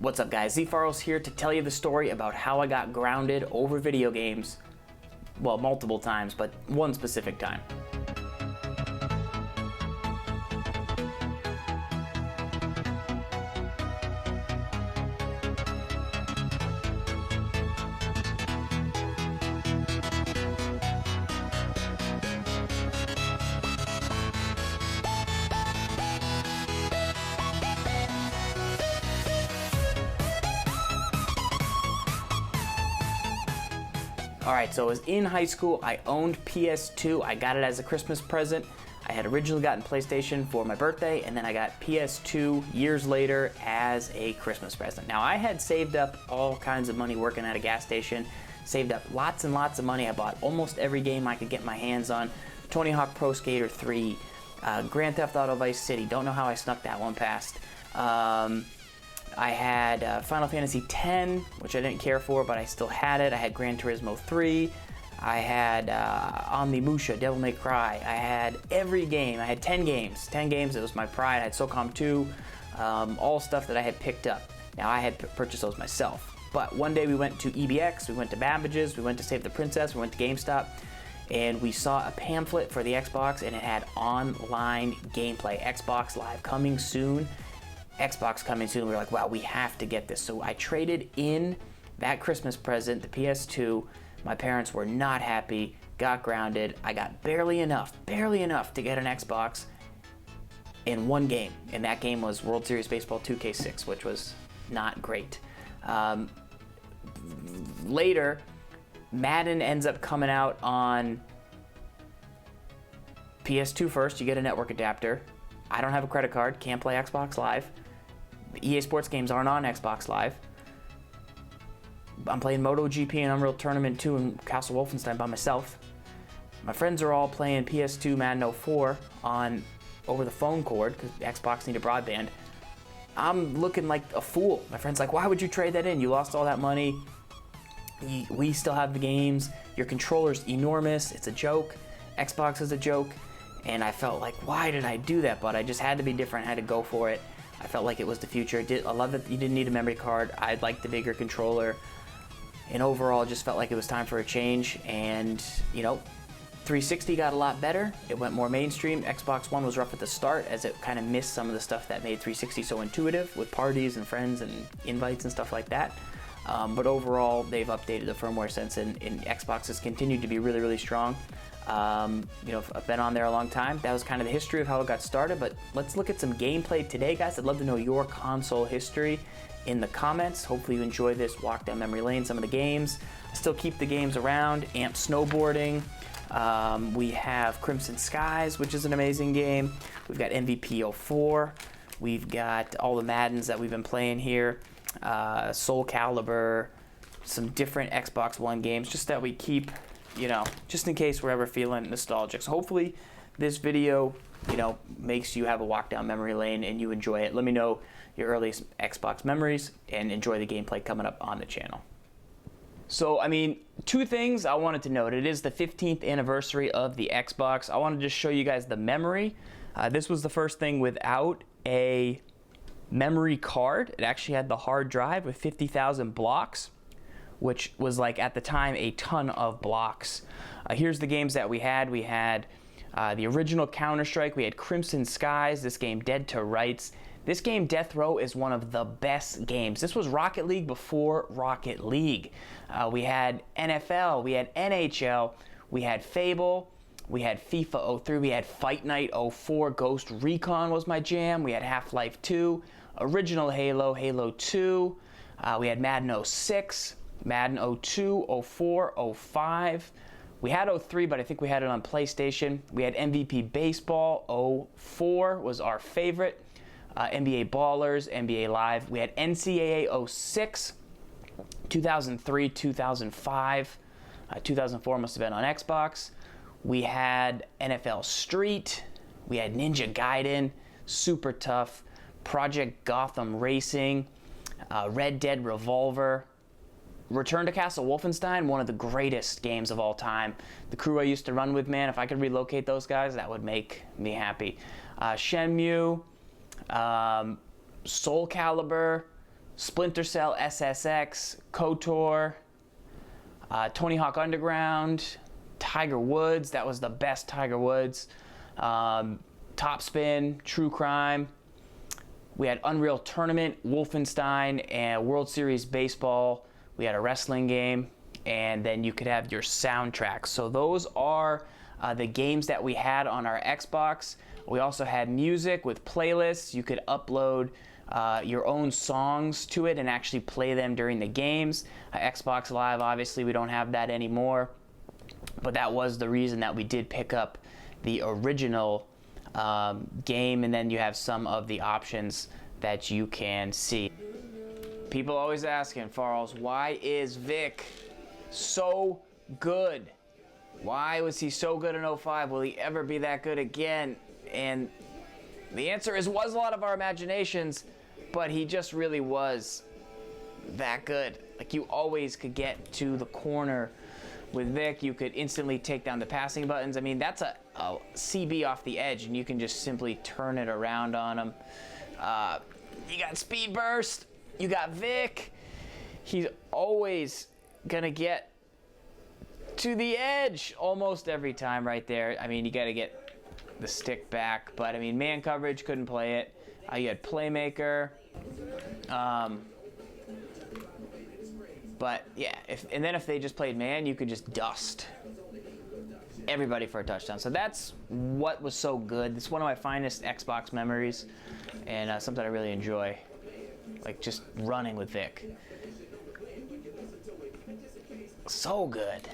What's up guys, ZFarls here to tell you the story about how I got grounded over video games. Well, multiple times, but one specific time. Alright, so I was in high school, I owned PS2, I got it as a Christmas present. I had originally gotten PlayStation for my birthday, and then I got PS2 years later as a Christmas present. Now I had saved up all kinds of money working at a gas station, saved up lots and lots of money. I bought almost every game I could get my hands on. Tony Hawk Pro Skater 3, Grand Theft Auto Vice City, don't know how I snuck that one past. I had Final Fantasy X, which I didn't care for, but I still had it. I had Gran Turismo 3. I had Omnimusha, Devil May Cry. I had every game. I had 10 games. 10 games, it was my pride. I had SOCOM 2, all stuff that I had picked up. Now, I had purchased those myself. But one day we went to EBX, we went to Babbage's, we went to Save the Princess, we went to GameStop, and we saw a pamphlet for the Xbox, and it had online gameplay. Xbox Live coming soon. Xbox coming soon. We were like, wow, we have to get this. So I traded in that Christmas present, the PS2. My parents were not happy, got grounded. I got barely enough to get an Xbox in one game. And that game was World Series Baseball 2K6, which was not great. Later, Madden ends up coming out on PS2 first. You get a network adapter. I don't have a credit card, can't play Xbox Live. The EA Sports games aren't on Xbox Live. I'm playing MotoGP and Unreal Tournament 2 and Castle Wolfenstein by myself. My friends are all playing PS2 Madden 04 on over the phone cord because Xbox needed broadband. I'm looking like a fool. My friend's like, why would you trade that in? You lost all that money. We still have the games. Your controller's enormous. It's a joke. Xbox is a joke. And I felt like, why did I do that? But I just had to be different. I had to go for it. I felt like it was the future. I love that you didn't need a memory card. I liked the bigger controller. And overall, just felt like it was time for a change. And, you know, 360 got a lot better. It went more mainstream. Xbox One was rough at the start as it kind of missed some of the stuff that made 360 so intuitive with parties and friends and invites and stuff like that. But overall, they've updated the firmware since, and Xbox has continued to be really, really strong. You know, I've been on there a long time. That was kind of the history of how it got started, but let's look at some gameplay today, guys. I'd love to know your console history in the comments. Hopefully you enjoy this walk down memory lane, some of the games. I still keep the games around. Amp Snowboarding. We have Crimson Skies, which is an amazing game. We've got MVP 04. We've got all the Maddens that we've been playing here. Soul Calibur, some different Xbox One games, just that we keep, you know, just in case we're ever feeling nostalgic. So hopefully this video, you know, makes you have a walk down memory lane and you enjoy it. Let me know your earliest Xbox memories and enjoy the gameplay coming up on the channel. So, I mean, two things I wanted to note. It is the 15th anniversary of the Xbox. I wanted to just show you guys the memory. This was the first thing without a memory card. It actually had the hard drive with 50,000 blocks, which was like at the time a ton of blocks. Here's the games that we had. We had the original Counter-Strike. We had Crimson Skies, this game Dead to Rights. This game Death Row is one of the best games. This was Rocket League before Rocket League. We had NFL, we had NHL, we had Fable, we had FIFA 03, we had Fight Night 04, Ghost Recon was my jam, we had Half-Life 2, original Halo, Halo 2, we had Madden 06, Madden 02, 04, 05. We had 03, but I think we had it on PlayStation. We had MVP Baseball, 04 was our favorite. NBA Ballers, NBA Live. We had NCAA 06, 2003, 2005. 2004 must have been on Xbox. We had NFL Street. We had Ninja Gaiden, Super Tough, Project Gotham Racing, Red Dead Revolver, Return to Castle Wolfenstein, one of the greatest games of all time. The crew I used to run with, man, if I could relocate those guys, that would make me happy. Shenmue, Soul Calibur, Splinter Cell SSX, KOTOR, Tony Hawk Underground, Tiger Woods. That was the best Tiger Woods. Top Spin, True Crime. We had Unreal Tournament, Wolfenstein, and World Series Baseball. We had a wrestling game, and then you could have your soundtrack. So those are the games that we had on our Xbox. We also had music with playlists. You could upload your own songs to it and actually play them during the games. Xbox Live, obviously, we don't have that anymore. But that was the reason that we did pick up the original game, and then you have some of the options that you can see. People always asking, Farls, why is Vic so good? Why was he so good in 05? Will he ever be that good again? And the answer was a lot of our imaginations, but he just really was that good. Like, you always could get to the corner with Vic. You could instantly take down the passing buttons. I mean, that's a CB off the edge, and you can just simply turn it around on him. You got Speed Burst. You got Vic. He's always going to get to the edge almost every time right there. I mean, you got to get the stick back. But, I mean, man coverage, couldn't play it. You had Playmaker. But, yeah, and then if they just played man, you could just dust everybody for a touchdown. So that's what was so good. It's one of my finest Xbox memories, and something I really enjoy, like just running with Vic. So good.